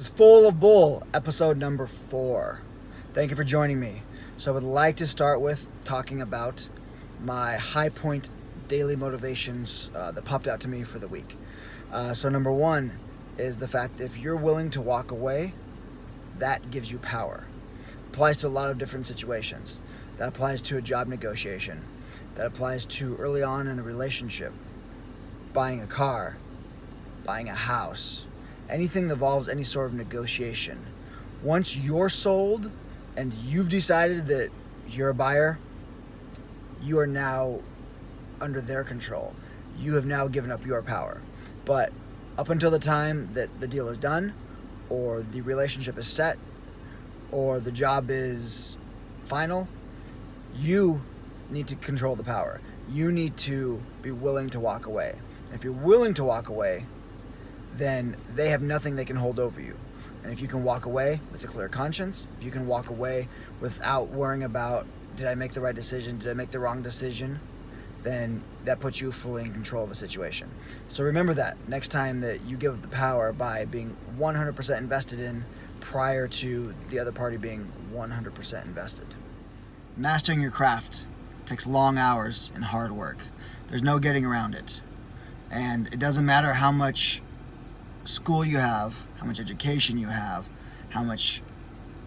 It's Full of Bull, episode number 4. Thank you for joining me. So I would like to start with talking about my high point daily motivations that popped out to me for the week. So number 1 is the fact that if you're willing to walk away, that gives you power. Applies to a lot of different situations. That applies to a job negotiation. That applies to early on in a relationship, buying a car, buying a house, anything that involves any sort of negotiation. Once you're sold and you've decided that you're a buyer, you are now under their control. You have now given up your power. But up until the time that the deal is done, or the relationship is set, or the job is final, you need to control the power. You need to be willing to walk away. And if you're willing to walk away, then they have nothing they can hold over you. And if you can walk away with a clear conscience, if you can walk away without worrying about, did I make the right decision, did I make the wrong decision, then that puts you fully in control of a situation. So remember that next time that you give up the power by being 100% invested in prior to the other party being 100% invested. Mastering your craft takes long hours and hard work. There's no getting around it. And it doesn't matter how much school you have, how much education you have, how much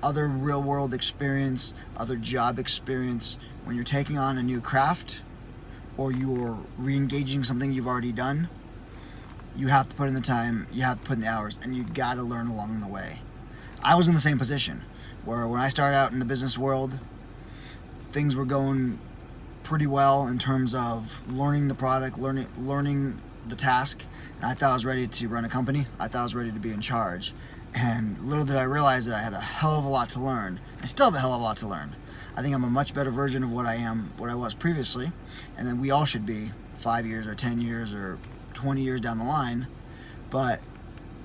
other real world experience, other job experience. When you're taking on a new craft or you're re-engaging something you've already done, you have to put in the time, you have to put in the hours, and you got to learn along the way. I was in the same position where when I started out in the business world, things were going pretty well in terms of learning the product, learning the task, and I thought I was ready to run a company. I thought I was ready to be in charge. And little did I realize that I had a hell of a lot to learn. I still have a hell of a lot to learn. I think I'm a much better version of what I was previously, and then we all should be 5 years or 10 years or 20 years down the line, but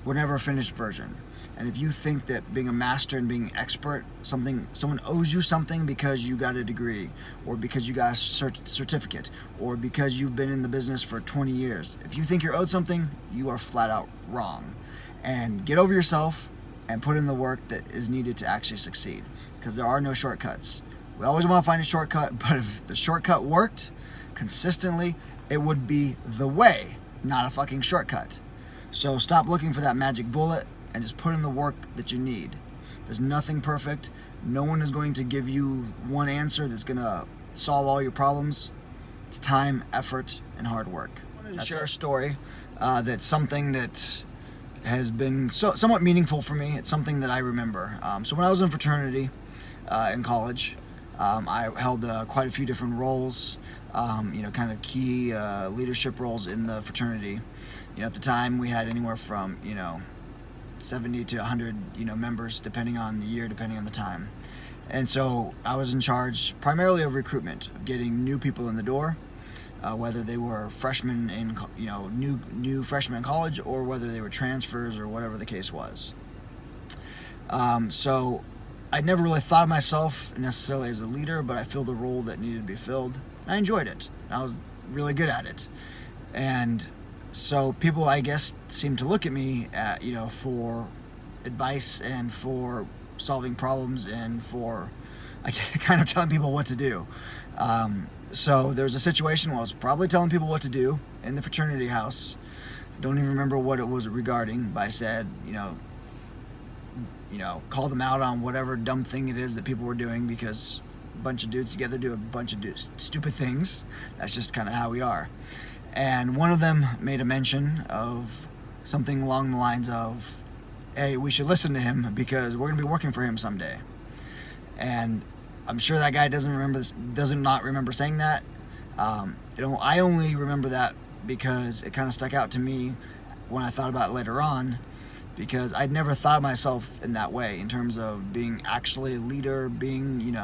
we're never a finished version. And if you think that being a master and being an expert, someone owes you something because you got a degree, or because you got a certificate, or because you've been in the business for 20 years, if you think you're owed something, you are flat out wrong. And get over yourself and put in the work that is needed to actually succeed, because there are no shortcuts. We always want to find a shortcut, but if the shortcut worked consistently, it would be the way, not a fucking shortcut. So stop looking for that magic bullet and just put in the work that you need. There's nothing perfect. No one is going to give you one answer that's going to solve all your problems. It's time, effort, and hard work. I wanted to share a story that's something that has been somewhat meaningful for me. It's something that I remember. So when I was in fraternity in college, I held quite a few different roles, kind of key leadership roles in the fraternity. At the time we had anywhere from 70 to 100 members, depending on the year, depending on the time. And so I was in charge primarily of recruitment, of getting new people in the door, whether they were freshmen in new freshmen in college, or whether they were transfers, or whatever the case was. So I'd never really thought of myself necessarily as a leader, but I filled the role that needed to be filled, and I enjoyed it. I was really good at it. And so people, I guess, seem to look at me for advice and for solving problems and for kind of telling people what to do. So there's a situation where I was probably telling people what to do in the fraternity house. I don't even remember what it was regarding, but I said, call them out on whatever dumb thing it is that people were doing, because a bunch of dudes together do a bunch of stupid things. That's just kind of how we are. And one of them made a mention of something along the lines of, hey, we should listen to him because we're going to be working for him someday. And I'm sure that guy does not remember saying that. I only remember that because it kind of stuck out to me when I thought about it later on, because I'd never thought of myself in that way, in terms of being actually a leader, being,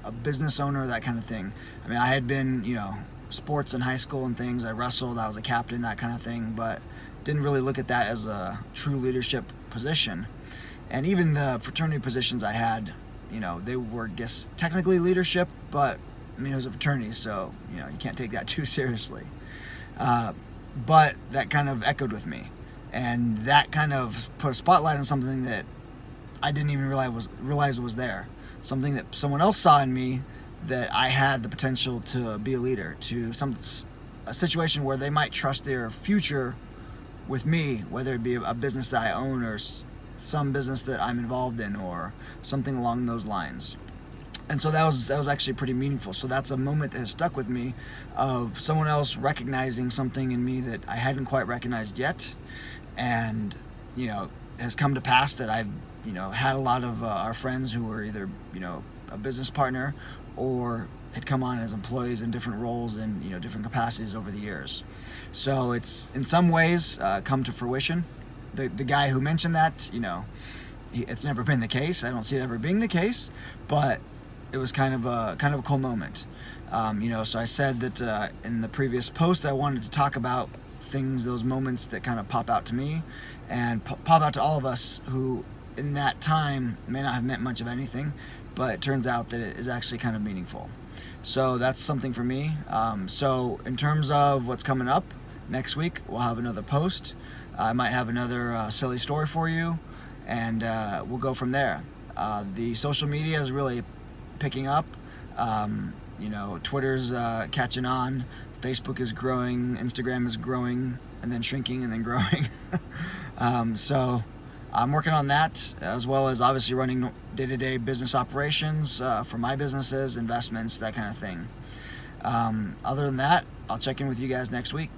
a business owner, that kind of thing. I mean, I had been, sports in high school and things. I wrestled, I was a captain, that kind of thing, but didn't really look at that as a true leadership position. And even the fraternity positions I had, they were, I guess, technically leadership, but it was a fraternity, so you can't take that too seriously. But that kind of echoed with me. And that kind of put a spotlight on something that I didn't even realize was there. Something that someone else saw in me, that I had the potential to be a leader, to a situation where they might trust their future with me, whether it be a business that I own or some business that I'm involved in or something along those lines. And so that was actually pretty meaningful. So that's a moment that has stuck with me, of someone else recognizing something in me that I hadn't quite recognized yet, and has come to pass that I've had a lot of our friends who were either a business partner or had come on as employees in different roles and different capacities over the years. So it's in some ways come to fruition. The guy who mentioned that, it's never been the case. I don't see it ever being the case, but it was kind of a cool moment. So I said that in the previous post I wanted to talk about those moments that kind of pop out to me and pop out to all of us who in that time may not have meant much of anything, but it turns out that it is actually kind of meaningful. So that's something for me. So in terms of what's coming up next week, we'll have another post. I might have another silly story for you, and we'll go from there. The social media is really picking up. Twitter's catching on. Facebook is growing. Instagram is growing and then shrinking and then growing. So I'm working on that, as well as obviously running day-to-day business operations for my businesses, investments, that kind of thing. Other than that, I'll check in with you guys next week.